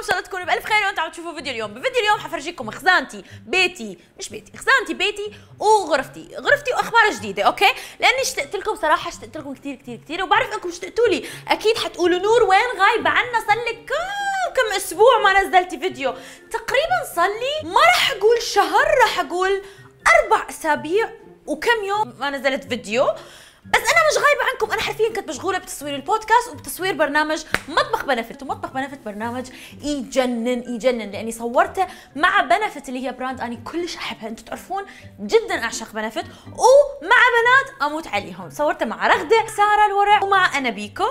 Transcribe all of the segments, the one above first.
شاء الله تكونوا بألف خير وانتم عم تشوفوا فيديو اليوم. بفيديو اليوم حفرجيكم خزانتي، بيتي، مش بيتي، خزانتي، بيتي وغرفتي، غرفتي واخبار جديده، لاني اشتقت لكم صراحه، اشتقت لكم كثير كثير كثير، وبعرف انكم اشتقتوا لي، اكيد حتقولوا نور وين غايبه عنا، صار لك كم اسبوع ما نزلتي فيديو، تقريبا صار لي ما راح اقول شهر، راح اقول 4 اسابيع وكم يوم ما نزلت فيديو. بس انا مش غايبه عنكم، انا حرفيا كنت مشغوله بتصوير البودكاست وبتصوير برنامج مطبخ بنفت، ومطبخ بنفت برنامج يجنن لاني صورته مع بنفت اللي هي براند اني كلش احبها، انتم تعرفون جدا اعشق بنفت، ومع بنات اموت عليهم. صورته مع رغده، ساره الورع، ومع انا بيكو.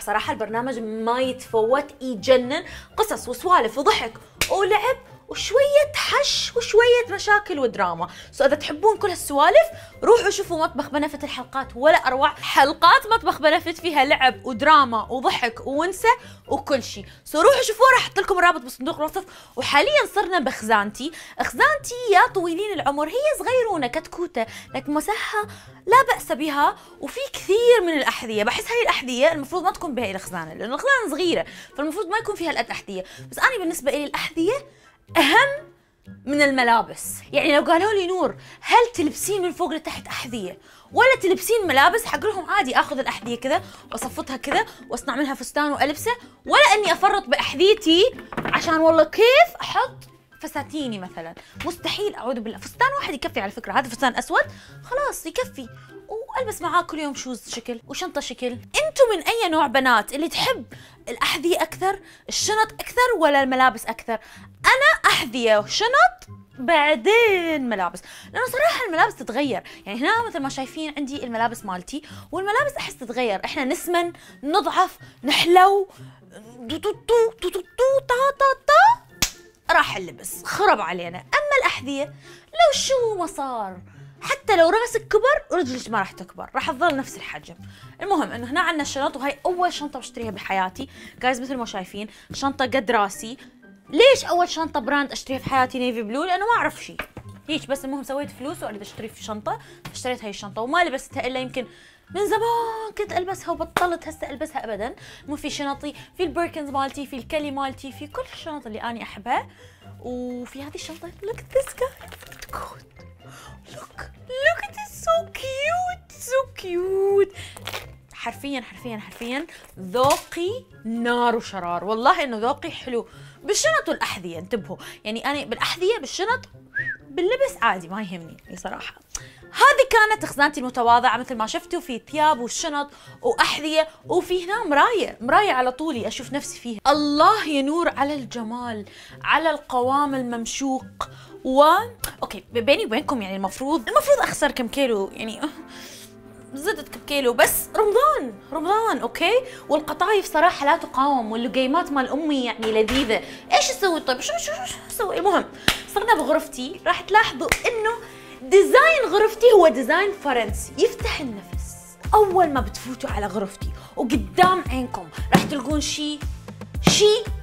صراحه البرنامج ما يتفوت، يجنن، قصص وسوالف وضحك ولعب وشوية حش وشوية مشاكل ودراما. إذا تحبون كل هالسوالف روحوا شوفوا مطبخ بنفت، الحلقات ولا أروع. حلقات مطبخ بنفت فيها لعب ودراما وضحك وونسة وكل شيء. روحوا شوفوه، راح أحط لكم الرابط بصندوق الوصف. وحاليا صرنا بخزانتي. خزانتي يا طويلين العمر، هي صغيرونة كتكوتة لكن مساحة لا بأس بها، وفي كثير من الأحذية. بحس هاي الأحذية المفروض ما تكون بهاي الخزانة لأنه الخزانة صغيرة، فالمفروض ما يكون فيها هالقد أحذية. بس أنا بالنسبة لي الأحذية أهم من الملابس. يعني لو قالوا لي نور هل تلبسين من فوق لتحت أحذية ولا تلبسين ملابس، حقول لهم عادي اخذ الأحذية كذا واصفطها كذا واصنع منها فستان والبسه، ولا اني افرط بأحذيتي عشان والله كيف احط فساتيني مثلا. مستحيل، اعوذ بالله. فستان واحد يكفي على فكرة، هذا فستان اسود خلاص يكفي، والبس معاه كل يوم شوز شكل وشنطه شكل. انتم من اي نوع بنات اللي تحب الاحذيه اكثر، الشنط اكثر، ولا الملابس اكثر؟ انا احذيه وشنط بعدين ملابس، لانه صراحه الملابس تتغير. يعني هنا مثل ما شايفين عندي الملابس مالتي، والملابس احس تتغير، احنا نسمن، نضعف، نحلو، راح اللبس خرب علينا. اما الاحذيه لو شو ما صار، حتى لو راسك كبر رجلك ما راح تكبر، راح تظل نفس الحجم. المهم انه هنا عندنا الشنط، وهي اول شنطه بشتريها بحياتي جايز. مثل ما شايفين شنطه قد راسي. ليش اول شنطه براند اشتريها في حياتي نيفي بلو؟ لانه ما اعرف شيء هيك، بس المهم سويت فلوس واريد اشتري في شنطه، اشتريت هاي الشنطه وما لبستها الا يمكن من زمان كنت البسها وبطلت هسه البسها ابدا. مو في شنطي، في البيركنز مالتي، في الكلي مالتي، في كل الشنط اللي اني احبها. وفي هذه الشنطه look at this guy, look at this, so cute. حرفيا ذوقي نار وشرار، والله انه ذوقي حلو بالشنط والاحذيه. انتبهوا، يعني انا بالاحذيه بالشنط باللبس عادي ما يهمني صراحه. هذه كانت خزانتي المتواضعه مثل ما شفتوا، في ثياب وشنط واحذيه، وفي هنا مرايه على طولي اشوف نفسي فيها. الله يا نور على الجمال، على القوام الممشوق. اوكي بيني وبينكم يعني المفروض اخسر كم كيلو، يعني زدت كم كيلو، بس رمضان اوكي. والقطايف صراحه لا تقاوم، واللقيمات مال امي يعني لذيذه. ايش اسوي طيب؟ شو اسوي؟ المهم صرنا بغرفتي، راح تلاحظوا انه ديزاين غرفتي هو ديزاين فرنسي يفتح النفس. اول ما بتفوتوا على غرفتي وقدام عينكم راح تلقون شيء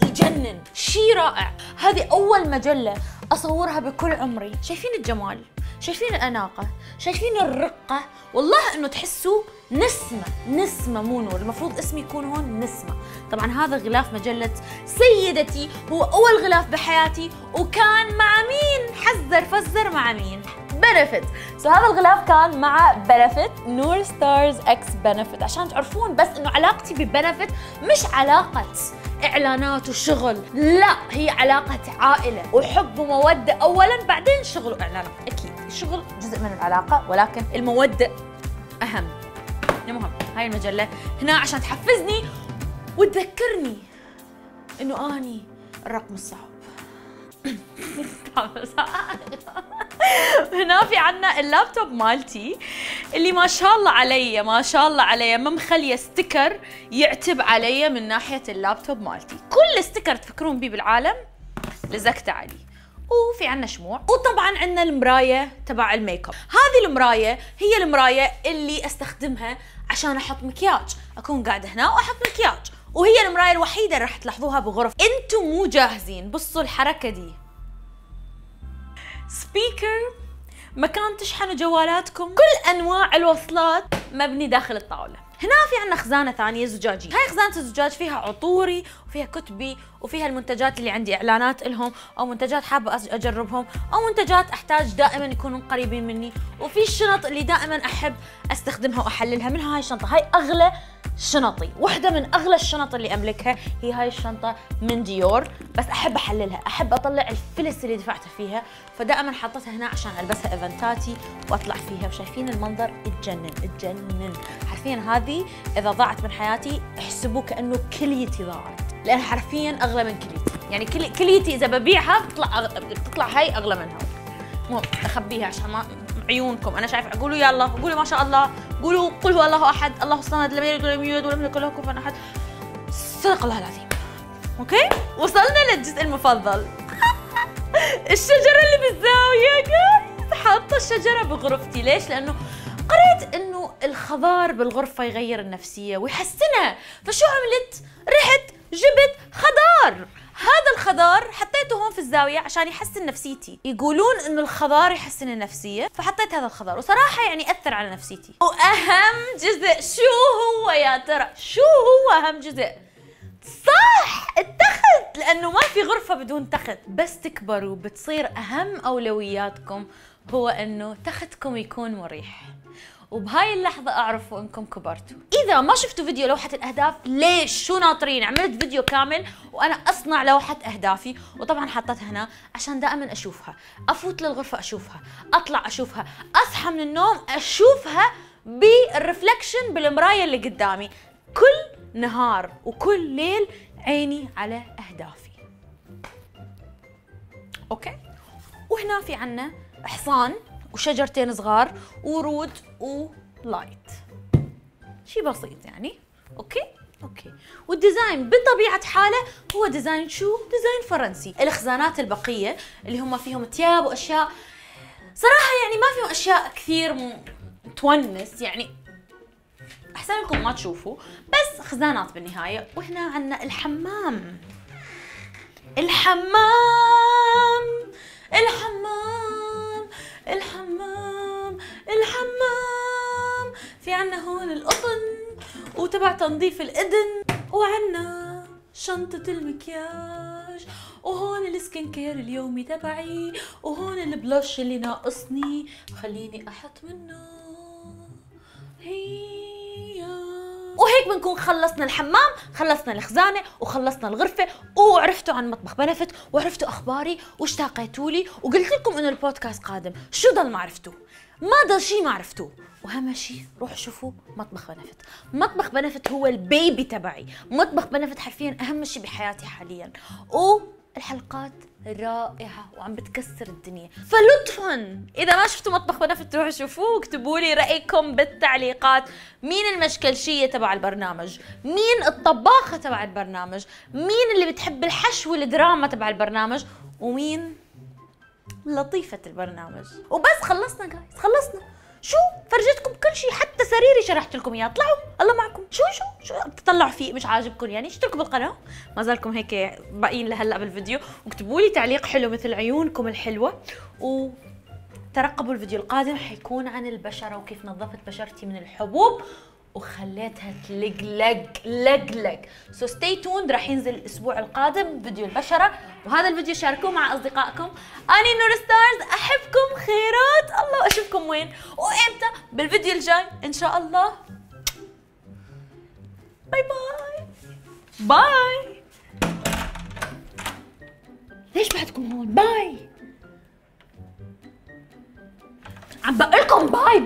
يجنن، شيء رائع. هذه اول مجله اصورها بكل عمري. شايفين الجمال، شايفين الاناقه، شايفين الرقه، والله انه تحسوا نسمه مو نور، المفروض اسمي يكون هون نسمه. طبعا هذا غلاف مجله سيدتي، هو اول غلاف بحياتي، وكان مع مين؟ حذر فزر مع مين؟ بنفت. هذا الغلاف كان مع بنفت، نور ستارز اكس بنفت، عشان تعرفون بس انه علاقتي ببنفت مش علاقه اعلانات وشغل، لا هي علاقه عائله وحب وموده اولا، بعدين شغل واعلانات. اكيد الشغل جزء من العلاقه ولكن الموده اهم. المهم هاي المجله هنا عشان تحفزني وتذكرني انه اني الرقم الصعب. هنا في عنا اللابتوب مالتي اللي ما شاء الله علي ما مخليه ستيكر يعتب علي من ناحيه اللابتوب مالتي. كل ستيكر تفكرون بيه بالعالم لزقته علي. وفي عنا شموع، وطبعا عنا المرايه تبع الميك اب. هذه المرايه هي المرايه اللي استخدمها عشان احط مكياج، اكون قاعده هنا واحط مكياج، وهي المرايه الوحيده اللي راح تلاحظوها بغرف. انتم مو جاهزين، بصوا الحركه دي، سبيكر، مكان تشحنوا جوالاتكم، كل انواع الوصلات مبني داخل الطاوله. هنا في عندنا خزانة ثانية زجاجية، هاي خزانة الزجاج فيها عطوري وفيها كتبي وفيها المنتجات اللي عندي اعلانات لهم او منتجات حابة اجربهم او منتجات احتاج دائما يكونوا قريبين مني، وفي الشنط اللي دائما احب استخدمها واحللها. منها هاي الشنطة، هاي اغلى شنطي، واحدة من اغلى الشنط اللي املكها هي هاي الشنطة من ديور، بس احب احللها، احب اطلع الفلس اللي دفعته فيها، فدائما حطيتها هنا عشان البسها ايفنتاتي واطلع فيها. وشايفين المنظر تجنن حرفيا. هذه اذا ضاعت من حياتي احسبوا كانه كليتي ضاعت، لان حرفيا اغلى من كليتي، يعني كليتي اذا ببيعها بتطلع هاي اغلى منها. مو اخبيها عشان ما عيونكم، انا شايف. قولوا يلا، قولوا ما شاء الله، قولوا قل هو الله احد الله الصمد لم يلد ولم يولد ولم يكن له كفوا احد. صدق الله العظيم. اوكي، وصلنا للجزء المفضل. الشجره اللي بالزاويه جايز، حاطه الشجره بغرفتي. ليش؟ لانه قريت انه الخضار بالغرفه يغير النفسيه ويحسنها، فشو عملت؟ رحت جبت خضار. هذا الخضار حطيته هون في الزاوية عشان يحسن نفسيتي، يقولون انه الخضار يحسن النفسية، فحطيت هذا الخضار وصراحة يعني اثر على نفسيتي. واهم جزء شو هو يا ترى؟ شو هو اهم جزء؟ صح، التخت، لانه ما في غرفة بدون تخت. بس تكبروا بتصير اهم اولوياتكم هو انه تختكم يكون مريح، وبهاي اللحظة اعرفوا انكم كبرتوا. اذا ما شفتوا فيديو لوحة الاهداف، ليش؟ شو ناطرين؟ عملت فيديو كامل وانا اصنع لوحة اهدافي، وطبعا حطيتها هنا عشان دائما اشوفها، افوت للغرفة اشوفها، اطلع اشوفها، اصحى من النوم اشوفها بالرفلكشن بالمراية اللي قدامي. كل نهار وكل ليل عيني على اهدافي. اوكي، وهنا في عنا حصان وشجرتين صغار ورود ولايت، شي بسيط يعني. اوكي، والديزاين بطبيعة حاله هو ديزاين شو؟ ديزاين فرنسي. الخزانات البقية اللي هم فيهم ثياب واشياء، صراحة يعني ما فيهم اشياء كثير تونس، يعني احسن لكم ما تشوفوا، بس خزانات بالنهاية. وهنا عنا الحمام. في عنا هون القطن وتبع تنظيف الإذن، وعنا شنطة المكياج، وهون السكين كير اليومي تبعي، وهون البلوش اللي ناقصني خليني احط منه. وهيك بنكون خلصنا الحمام، خلصنا الخزانة، وخلصنا الغرفة، وعرفتوا عن مطبخ بنفت، وعرفتوا اخباري، واشتاقيتوا لي، وقلت لكم انه البودكاست قادم. شو ضل ما عرفتوه؟ ما ضل شيء ما عرفتوه. واهم شيء روحوا شوفوا مطبخ بنفت. مطبخ بنفت هو البيبي تبعي، مطبخ بنفت حرفيا اهم شيء بحياتي حاليا، الحلقات رائعة وعم بتكسر الدنيا. فلطفا إذا ما شفتوا مطبخ بنفت روحوا شوفوه، واكتبوا لي رأيكم بالتعليقات. مين المشكلشية تبع البرنامج؟ مين الطباخة تبع البرنامج؟ مين اللي بتحب الحشو والدراما تبع البرنامج؟ ومين لطيفة البرنامج؟ وبس خلصنا جايز، خلصنا. شو فرجتكم كل شيء، حتى سريري شرحت لكم اياه. اطلعوا الله معكم. شو بتطلعوا فيه؟ مش عاجبكم يعني؟ اشتركوا بالقناه، ما زالكم هيك باقيين لهلا بالفيديو، واكتبوا لي تعليق حلو مثل عيونكم الحلوه، وترقبوا الفيديو القادم حيكون عن البشره وكيف نظفت بشرتي من الحبوب وخليتها تلقلق. سو ستي توند، راح ينزل الاسبوع القادم فيديو البشره، وهذا الفيديو شاركوه مع اصدقائكم. اني نور ستارز، احبكم خيرات الله، اشوفكم وين وامتى بالفيديو الجاي ان شاء الله. باي. ليش بعدكم هون؟ باي، عم بقول لكم باي.